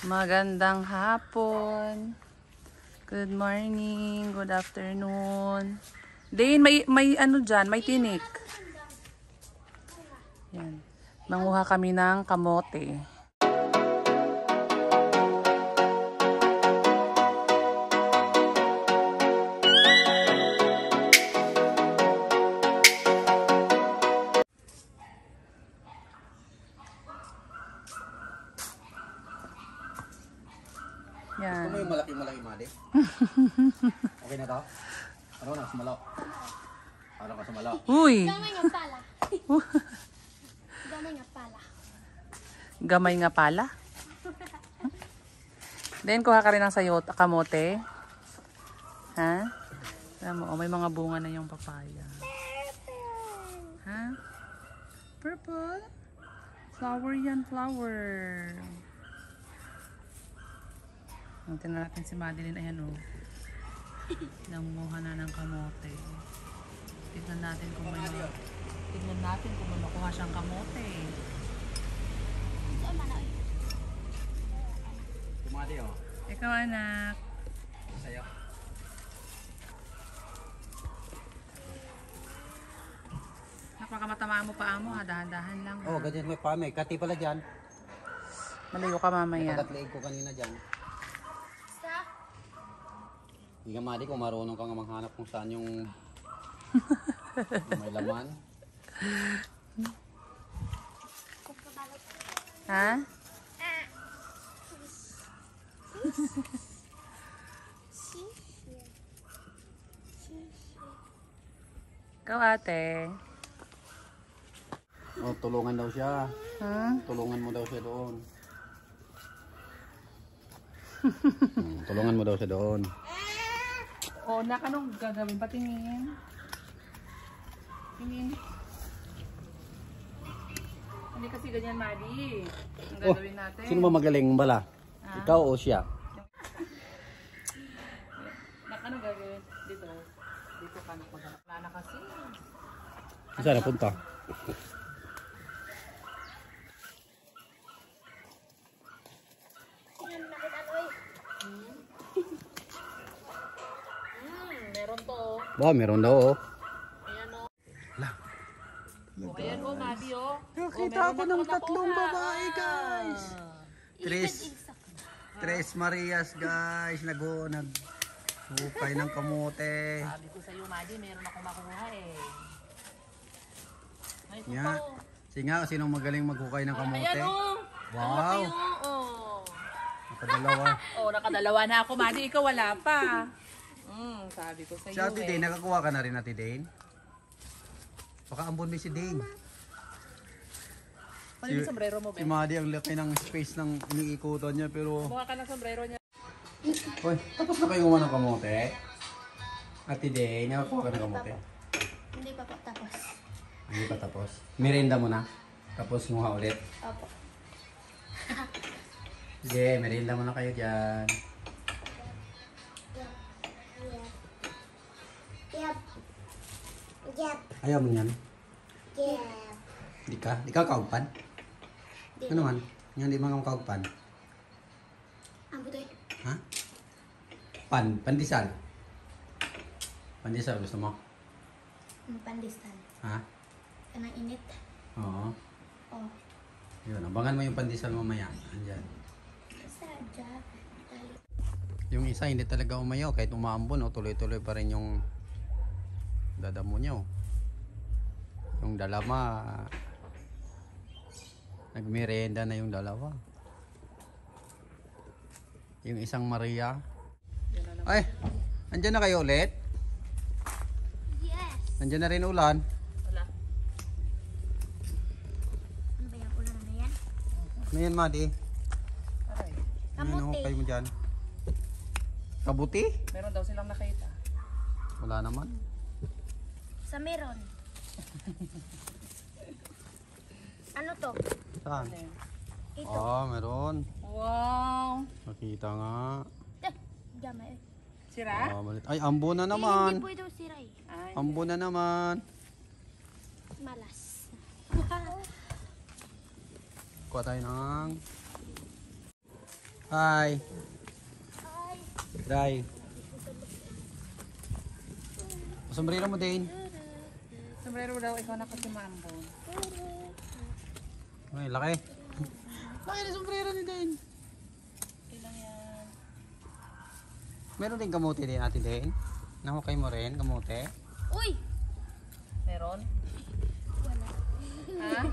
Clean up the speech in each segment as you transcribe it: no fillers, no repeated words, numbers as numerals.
Magandang hapon. Good morning, good afternoon. Dane, may ano diyan, may tinik. Yan. Manguha kami ng kamote. Yan. Ito mo yung malaki-malaki, Madi. Okay na to? Ano na, sumalo? Ano ka sumalo? Uy! Gamay nga pala. Gamay nga pala. Gamay nga pala. Then, kuha ka rin ng sayot, kamote. Ha? Alam mo, oh, may mga bunga na yung papaya. Ha? Purple? Flower yan, flower. Tingnan natin si Madeline. Ayan o. Nanguha na ng kamote. Tignan natin kung may makuha siyang kamote. Si Madi, oh. Ikaw, anak. Sa'yo. Napakamatama mo pa mo ha. Dahan-dahan lang ha. Oh, ganyan may pame. Kati pala dyan. Malayo ka mamaya. Nakatliig ko kanina dyan. Hindi ka, Madi, kung marunong ka nga maghanap kung saan yung may laman. Ha? Ikaw, ate. Oh, tulungan daw siya. Ha? Tulungan mo daw siya doon. Tulungan mo daw siya doon. O, nak, anong gagawin? Patingin. Tingin. Hindi kasi ganyan, Madi. Ang gagawin natin. Sino ba magaling bala? Ha? Ikaw o siya? Nak, anong gagawin? Dito. Dito ka na. Wala na kasi. Saan na punta? Meron to. Ba, meron daw, oh. Ayan o. Lah. O, ayan o, Madi o. Nakita ako ng tatlong babae, guys. Tres Marias, guys. Naghukay ng kamote. Sabi ko sa'yo, Madi, meron akong makuha eh. Ay, ito Nga. pa, oh. Sige nga, sinong magaling maghukay ng kamote? Ayan o. Wow. Nakadalawa. Oh, nakadalawa na ako, Madi. Ikaw wala pa. Sabi ko sa'yo Si Ate eh. Dane, nakakuha ka na rin, Ate Dane? Baka ambon mo si Dane. Ano yung sombrero mo, Si Ben? Madi, ang laki ng space ng iniikutan niya, pero... Buka ka ng sombrero niya. Uy, tapos na kayo gumawa ng kamote? Ate Dane, nakakuha ka ng kamote? Hindi pa po tapos. Hindi pa tapos. Merienda mo na. Tapos nguha ulit. Opo. Sige, merienda mo na kayo dyan. Yep. Ayaw mo yan? Yep. Di ka kaugpan? Ano man? Yan di mga kaugpan. Ang butoy. Ha? Pandesal. Pandesal gusto mo? Ang pandesal. Ha? Kanang init. Oo. Oh. Yun, abangan mo yung pandesal mamaya. Andyan. Sadya. Yung isa hindi talaga umayaw kahit umaambon, oh, tuloy-tuloy pa rin yung dadamo niya. Oh. Yung dalawa nagmerienda na yung dalawa. Yung isang Maria. Ay, andyan na kayo ulit? Yes. Andyan na rin ulan. Wala. Ano ba yung ulan na yan? Ano yan, Madi? Aray. Ano Kamuti. hukay mo dyan? Kabuti? Meron daw silang nakita. Wala naman. Sa meron. Ano to? Saan? Ano yun? Ito. Ah, meron. Wow. Nakita nga. Gamay. Sira? Ah, malit. Ay, ambo na Hindi naman. po ito siray. Ay. Ambo na naman. Malas. Kuha tayo ng... Hi. Day. Sombrero mo din. Sombrero daw, ikaw na kasi maambon. Ay, laki. Laki na sombrero ni Dain. Okay lang yan. Meron din kamote din natin din. Nahukay mo rin kamote. Uy! Meron? Wala. Ha?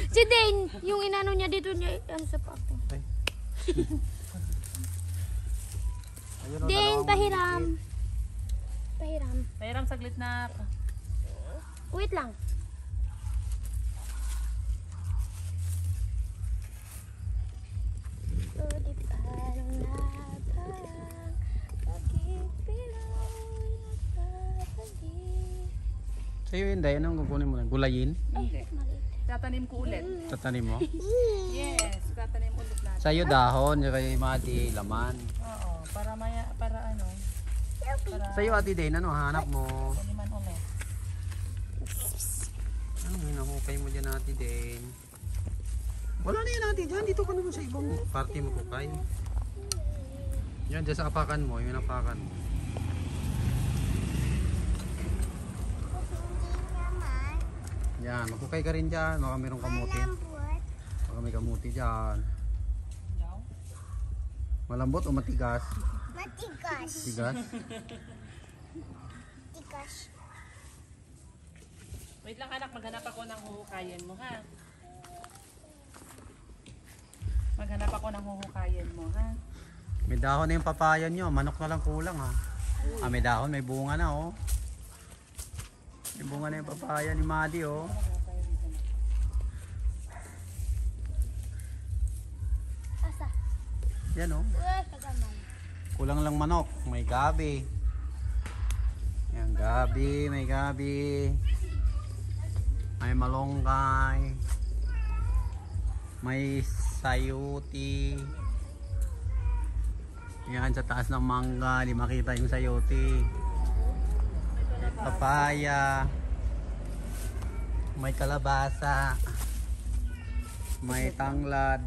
Si Dane, yung inano niya dito niya, ano sa papo. Ay. Ayun, Dane, dalawang pahiram. maliit. Pahiram. Mayroong saglit na. Wait lang. Sa'yo yun, Day. Anong kukunin mo lang? Gulayin? Hindi. Tatanim ko ulit. Tatanim mo? Yes, tatanim ulit natin. Sa'yo dahon, kay Mati laman. Oo, para maya, para ano, para Sa'yo Ate Dain, ano hanap mo? taniman ulit. Ano hinahukay mo dyan Ate Dain? Wala na yan Ate dyan, dito ka naman sa ibang party mo kukay. Yan, dyan sa apakan mo, yung apakan mo. Yan, magkukay ka rin dyan, baka mayroong kamuti. Baka may kamuti dyan. Yaw. Malambot o matigas? Matigas. Tigas? Matigas. Wait lang anak, maghanap ako ng huhukayin mo ha. Maghanap ako ng huhukayin mo ha. May dahon na yung papaya nyo, manok na lang kulang ha. Ah, may dahon, may bunga na oh. May bunga na yung papaya ni Madi oh. Asa? Yan oh. Uy, kagaman. Kulang lang manok, may gabi. Yan, gabi, may gabi. May malunggay. May sayuti. Yan, sa taas ng mangga, di makita yung sayuti. Papaya. May kalabasa. May tanglad,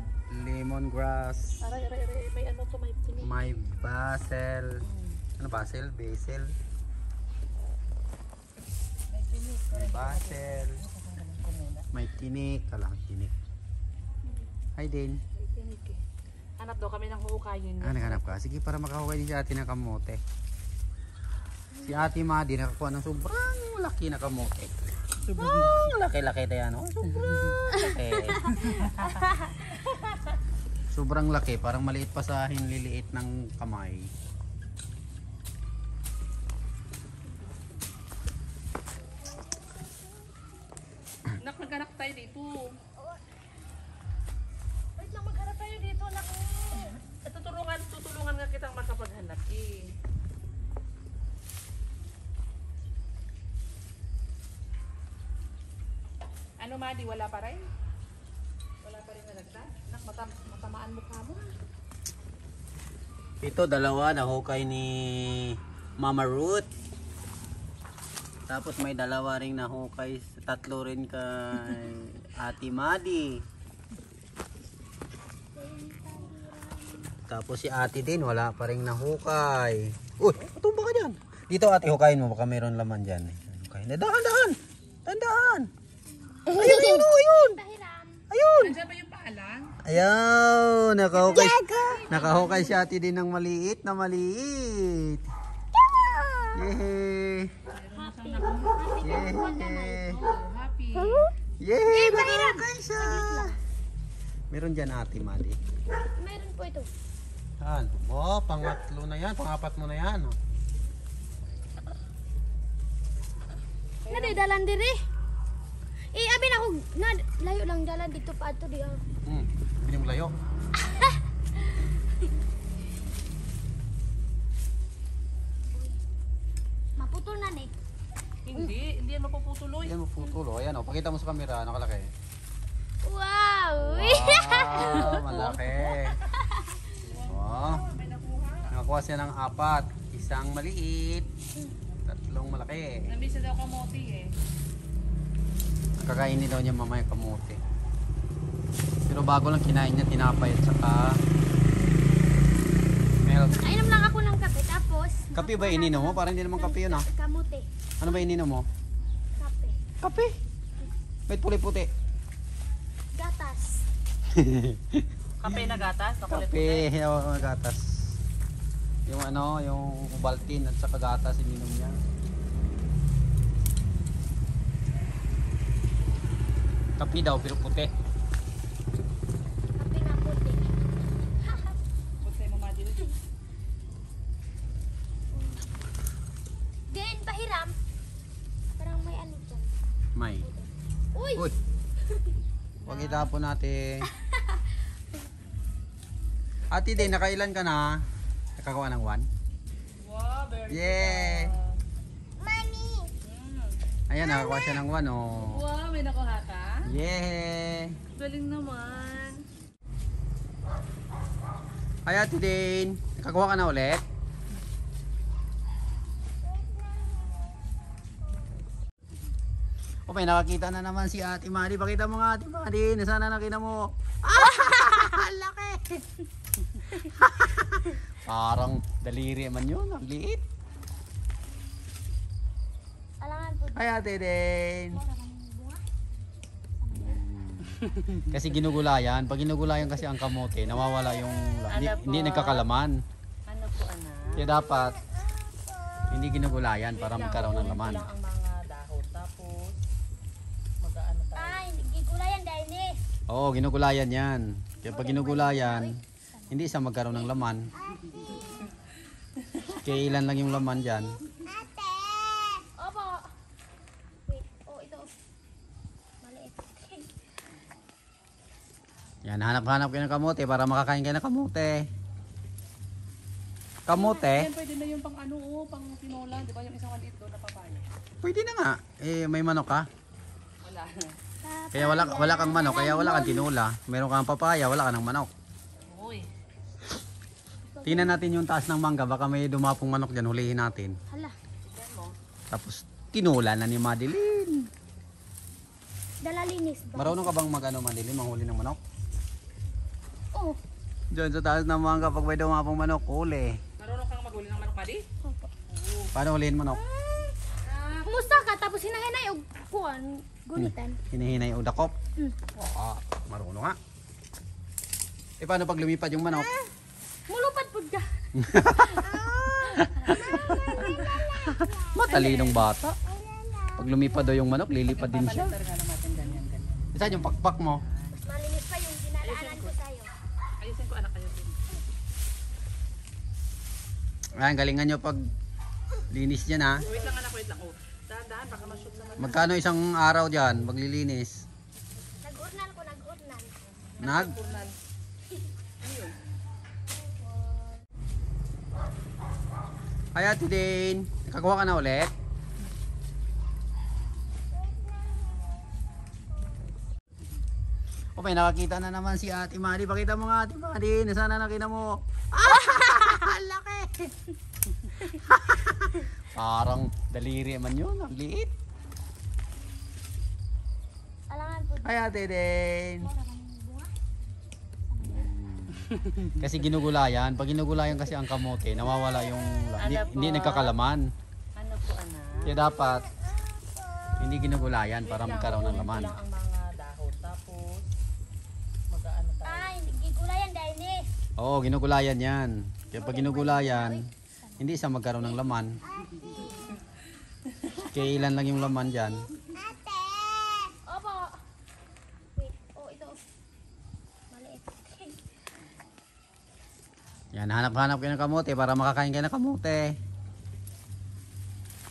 lemongrass. Aray, may ano to, may pinig. May basil. Ano basil? Basil. May pinig. May basil. May tinik. Kalang tinik. Hi din. May pinig eh. Hanap daw kami ng huhukayin mo. Ah, naghanap ka? Sige, para makahukay din si ate ng kamote. Si ate Madi nakakuha ng sobrang laki na kamote. Sobrang laki-laki na yan. Oh. Sobrang laki. Sobrang laki. Parang maliit pa sa hinliliit ng kamay. Nak, maghanap tayo dito. Wait lang, magharap tayo dito, anak. Tutulungan nga kitang makapaghanap eh. Ano Madi, wala pa rin? Wala pa rin nalagtan? Nak, matamaan mukha mo. Ito, dalawa na hukay ni Mama Ruth. Tapos may dalawa ring nahukay, tatlo rin kay Ate Madi. Tapos si ate din, wala pa rin nahukay. Uy, patumba ka dyan. Dito ate, hukayin mo, baka mayroon laman dyan. Hukayin na, daan! Tandaan! Ayun! Pahiram. Ayun! Nandiyan ba yung paalang? Ayun! Nakahukay si ate din ng maliit na maliit. Yehey! Happy. Yehey! Oh, happy. Yehey! Nakahukay siya! Meron dyan ate Madi. Meron po ito. Saan? Oh, pangatlo na yan. Pangapat mo na yan. Oh. Nadidalan diri. Abi na ako, layo lang dalan dito pa ato di. Hindi mo layo. Maputol na ni. Hindi yan mapuputuloy. Yan mo putulo. Ayan o, pakita mo sa camera. Nakalaki. Wow! Wow, malaki. Oh. Nakakuha siya ng 4. Isang maliit. 3 malaki. Nabisa daw kamote eh. Kakainin daw niya mamaya kamote. Pero bago lang kinain niya tinapay at saka milk. Nakainom lang ako ng kape tapos Kape ba ininom mo? Parang hindi naman kape yun ah. kamote. Ano ba ininom mo? Kape. Kape? Wait, puti-puti. Gatas. Kape na gatas, na kulay Kape, puti. yung gatas. Yung ano, yung Ovaltine at saka gatas ininom niya. Kape daw, pero puti. Kape nga puti. Puti mo Madeline. Then pahiram. Parang may ano dyan. May. Uy! Uy! Huwag itapon natin. Ate Day, nakailan ka na? Nakagawa ng 1? Wow, very Yeah! Mami! Ayan, nakakuha siya ng 1 oh. Wow, may nakuha ka? Yeah! Galing naman. Ay Ate Day, nakakuha ka na ulit? O may nakakita na naman si Ate Madi. Pakita mo nga Ate Madi. Sana nakita mo. Ah! Laki! Parang daliri man yun. Ang liit. Alangan po. Ay Ate Day. Bunga? Kasi ginugulayan. Pag ginugulayan kasi ang kamote, nawawala yung hindi nagkakalaman. Ano po anak? Kaya dapat hindi ginugulayan para magkaroon ng laman. Lang ang mga dahon. Tapos, mag-ano tayo. Ay, gigulayan dahil ni. Oo, ginugulayan yan. Kaya pag ginugulayan, hindi siya magkaroon ng laman. Kaya ilan lang yung laman dyan. Ate! Opo. Wait, oh ito. Maliit. Yan, hanap-hanap kayo ng kamote para makakain kayo ng kamote. Kamote? Yan, pwede na yung pang ano, oh, pang tinola. Di ba yung isang maliit doon na papaya? Pwede na nga. Eh, may manok ka. Wala. Kaya wala kang manok, kaya wala kang tinula. Meron kang papaya, wala ka ng manok. Uy. Tingnan natin yung taas ng mangga, baka may dumapong manok dyan, hulihin natin. Hala. Tignan mo. Tapos, tinula na ni Madeline. Dalalinis ba? Marunong ka bang mag-ano, Madeline, manghuli ng manok? Oh. Diyan sa taas ng mangga, pag may dumapong manok, huli. Marunong kang maghuli ng manok, Madi? Opo. Paano hulihin manok? Kumusta ka? Tapos hinahinay og kuan. Gunitan. Hinihinay o dakop? Mm. Oo, marunong nga. Eh, paano pag lumipad yung manok? Mulupad pud ka. Matalinong bata. Pag lumipad daw yung manok, lilipad din siya. Talaga natin ganyan, ganyan. Isa yung pakpak mo. Mas malinis pa yung dinadaanan ko sa'yo. Ayusin ko anak, ayusin. Ayan, galingan nyo pag linis dyan ha. Wait lang anak, wait lang. Oh, dahan-dahan, baka ma-shoot sa mata. Magkano isang araw dyan, maglilinis? Nag-urnal ko, nag-urnal. Nag? Purnan. Ayun. Ay Ate Dane, nakakuha ka na ulit? O may nakakita na naman si Ate Madi. Pakita mo nga Ate Madi. Sana nakita mo. Ah! Laki! Parang daliri man yun. Ang liit. Alangan po. Ay Ate Dane. Bunga? Kasi ginugulayan. Pag ginugulayan kasi ang kamote, nawawala yung hindi nagkakalaman. Ano po anak? Kaya dapat hindi ginugulayan para magkaroon ng laman. Lang ang mga dahon. Tapos, mag-ano tayo. Ay, gigulayan dahil ni. Oo, ginugulayan yan. Kaya pag ginugulayan, hindi siya magkaroon ng laman. Kaya ilan lang yung laman dyan. Ate! Opo. Wait, oh ito. Maliit. Yan, hanap-hanap kayo ng kamote para makakain kayo ng kamote.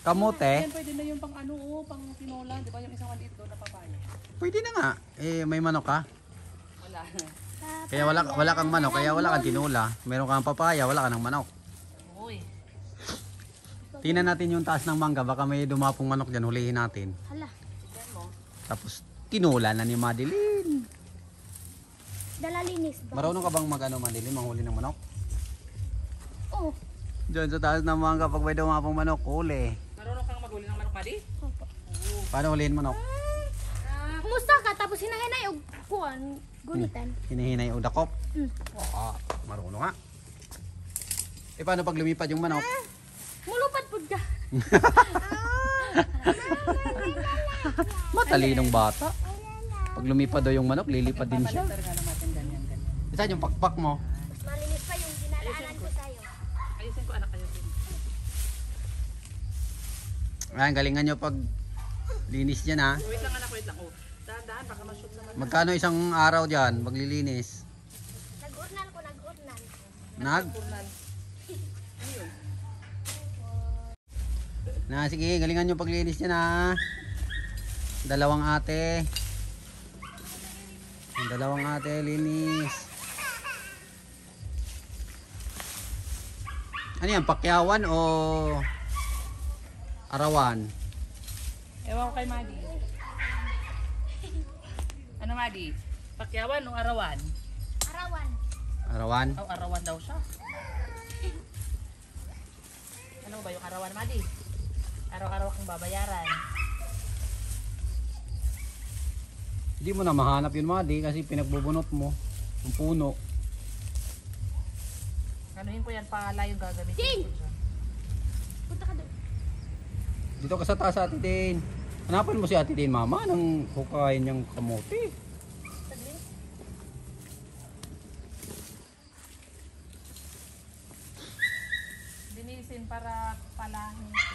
Kamote? Yan, pwede na yung pang ano, oh, pang tinola. Di ba yung isang maliit doon na papaya? Pwede na nga. Eh, may manok ka. Wala. Kaya wala kang manok, kaya wala kang tinula. Meron kang papaya, wala ka ng manok. Uy. Tingnan natin yung taas ng mangga, baka may dumapong manok dyan, hulihin natin. Hala. Tignan mo. Tapos, tinula na ni Madeline. Dalalinis ba? Marunong ka bang mag-ano, Madeline, manghuli ng manok? Oh. Diyan sa taas ng mangga, pag may dumapong manok, huli. Marunong kang maghuli ng manok, Madi? Opo. Paano hulihin manok? Kumusta ka? Tapos hinahinay og kuan. Gunitan. Hinihinay o dakop? Mm. Oo, marunong nga. Eh paano pag lumipad yung manok? Mulupad po ka. Matalinong bata. Pag lumipad daw yung manok, lilipad din siya. Palitar nga naman ganyan, ganyan. Isa yung pakpak mo. Mas malinis pa yung dinadaanan ko sa'yo. Ayusin ko anak kayo din. Ayan, galingan nyo pag linis dyan ha. Wait lang anak, wait lang. Oh, dahan-dahan baka ma-shoot sa mata. Magkano isang araw dyan, maglilinis? Nag-urnal ko, nag-urnal. Nag? Purnan. Ano yun? Na, sige, galingan nyo paglinis dyan ha. Dalawang ate. Ang dalawang ate, linis. Ano yan, pakyawan o arawan? Ewan ko kay Madi. Ano Madi? Pakyawan o arawan? Arawan. Arawan? Oh, arawan daw siya. Ano ba yung arawan Madi? Araw-araw kang babayaran. Hindi mo na mahanap yun, Madi, kasi pinagbubunot mo yung puno. Anuhin ko yan, pala yung gagamitin Ding! ko dyan. Punta ka doon. Dito ka sa taas, Ate Din. Hanapan mo si Ate Din, Mama, nang hukayin niyang kamote. Saglit. Dinisin para palahin ko.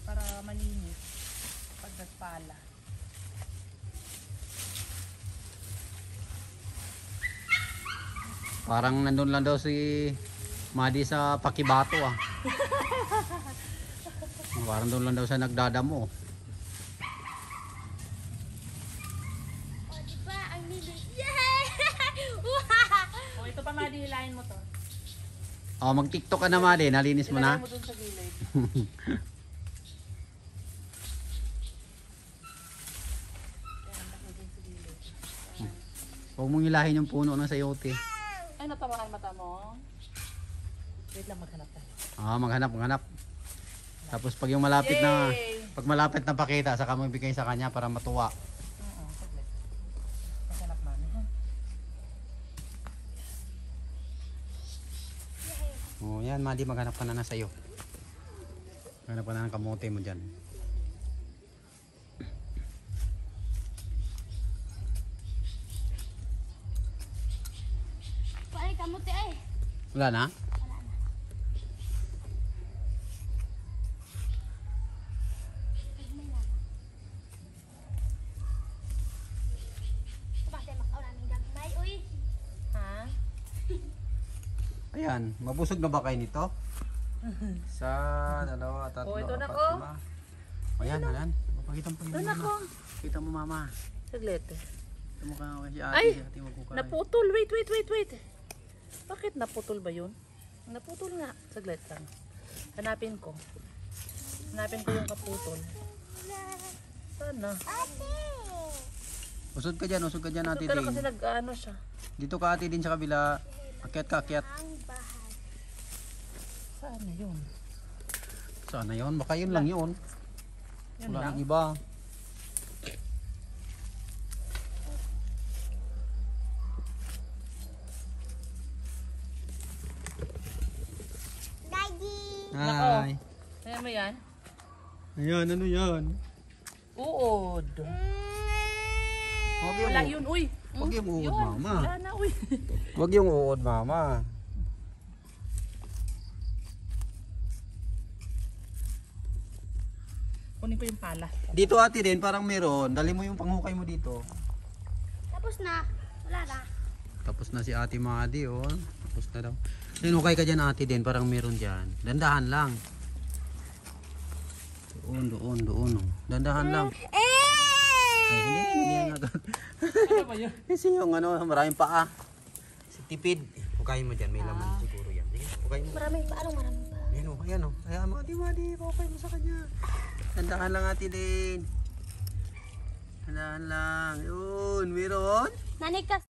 Para malinis pag nagpala. Parang nandun lang daw si Madi sa Pakibato ah. Parang doon lang daw sa nagdadamo. O, diba? Ang linis. Yay! Wow! O ito pa Madi, hilahin mo to. Oh, mag-TikTok ka na, Madi. Nalinis mo na. Ilagay mo dun sa gilid. Ayan, lagay dun sa gilid. Ayan. Huwag mong hilahin yung puno ng sayote. Ay, natamaan mata mo. Wait lang, maghanap tayo. Ah, maghanap. Tapos pag yung malapit na, Yay! pag malapit na pakita, saka mo ibigay sa kanya para matuwa. Oo, saglit. Maghanap mami, ha? Oh, yan, Madi, maghanap ka na sa'yo. Maghanap ka na ng kamote mo dyan. Paano kamuti eh? Wala na? Wala na. Gagmay na. Bakit makaw namin gagmay, uy? Ha? Ayan, mabusog na ba kayo nito? Isa, dalawa, tatlo, Oh, ito na apat, ko. lima. Ayan, ayan. Pakita mo pa yun, Doon Mama. ako. Kita mo, Mama. Saglit. Ito mo ka si ate. Ay! Si ate magkukain. Naputol. Wait. Bakit naputol ba yun? Naputol nga. Saglit lang. Hanapin ko yung kaputol. Sana. Usod ka dyan, ate Pero din. kasi nag-ano siya. Dito ka, ate din, sa kabila. Akyat ka, akyat. Ang bahay. Saan na yun? Sana yun? Baka yun lang yun. Yun Wala lang. nang iba. Daddy! Hi. Kaya mo yan? Ayan, ano yan? Uod. Huwag Wala yun, uy. Huwag yung uod, Yun, Mama. Wala na, uy. Huwag yung uod, Mama. Kunin ko yung pala. Dito, ate din, parang meron. Dali mo yung panghukay mo dito. Tapos na. Wala na. Tapos na si Ate Madi, oh. Tapos na daw. Yan, hukay ka dyan, ate din. Parang meron dyan. Dandahan lang. Doon. Oh. Dandahan lang. Ay, hindi yan agad. Ano ba yun? Kasi yung ano, maraming paa. Si tipid. Hukay mo dyan, may laman siguro yan. Sige, hukay mo. Maraming pa. Anong maraming pa? Ayan o. Kaya mo, Ate Madi, hukay mo sa kanya. Dandahan lang, ate din. Dandahan lang. Yun, meron. Nanikas.